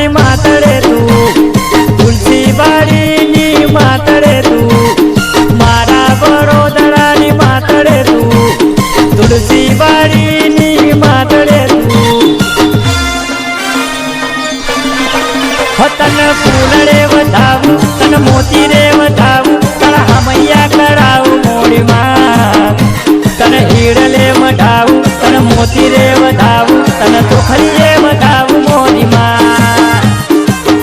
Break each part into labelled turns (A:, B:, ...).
A: વડોદરાની માતડે તું, તુલસીવાડીની માતડે તું, મારા વડોદરાની માતડે તું, તુલસીવાડીની માતડે તું. તને ફૂલડે વધાવું, તને મોતી રે વધાવું, તારા હમૈયા કરાવું મોડીમાં. તને હીડલે મઢાવું, તને મોતી રે વધાવું, તને તોખલીએ વધાવું મોડીમાં,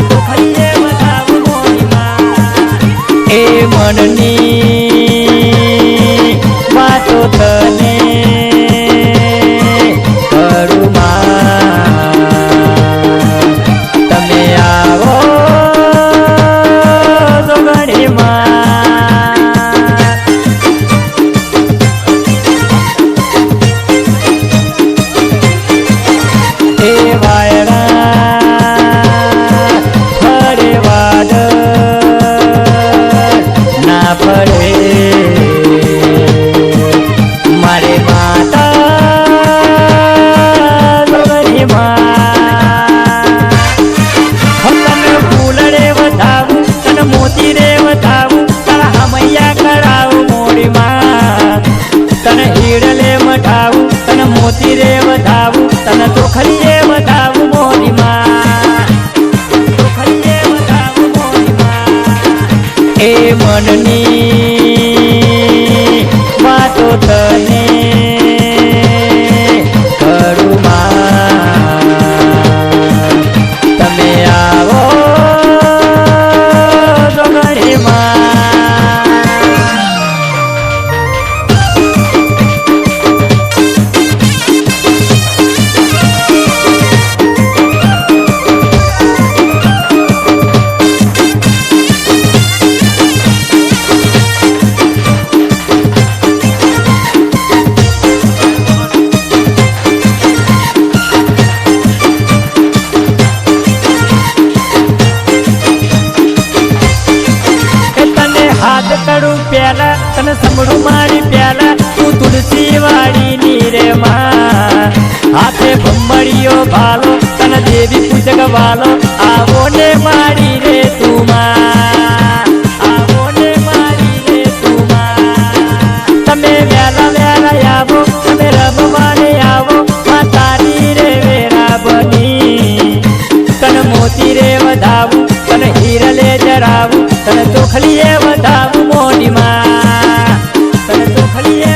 A: તોખલીએ વધાવું મોડીમાં. એ મનની વાતો તને કરું માં, તમે આવો જોગણીમાં. એ વાયડા ફરે વાદળ ના પડે મારે માતા જોગણીમાં. તને ફૂલડે વધાવું, તને મોતી રે વધાવું, તારા હમૈયા કરાવું મોડીમાં. તને હીડલે મઢાવું, તને મોતી રે વધાવું, તને તોખલીએ વધાવું મોડીમાં, તોખલીએ વધાવું મોડીમાં. એ મનની વાતો તને કરું માં, તમે આવો જોગણીમાં. હાથ કરું પ્યાલા, તને સંભળું મારી પ્યાલા, તું તુલસીવાડીની રે માં. હાથે ભમડીયો ભાલો, તને દેવી પૂજક વાલો, આવો ને મારી રે તું માં, આવો ને મારી રે તું માં. તમે વહેલા વહેલા આવો, તમે રમવાને આવો, માં તારી રે વેરા બની. તને મોતી રે વધાવું, તને હીરલે જરાવું, તને તોખલીએ વધાવું મોડીમાં, તને તોખલીએ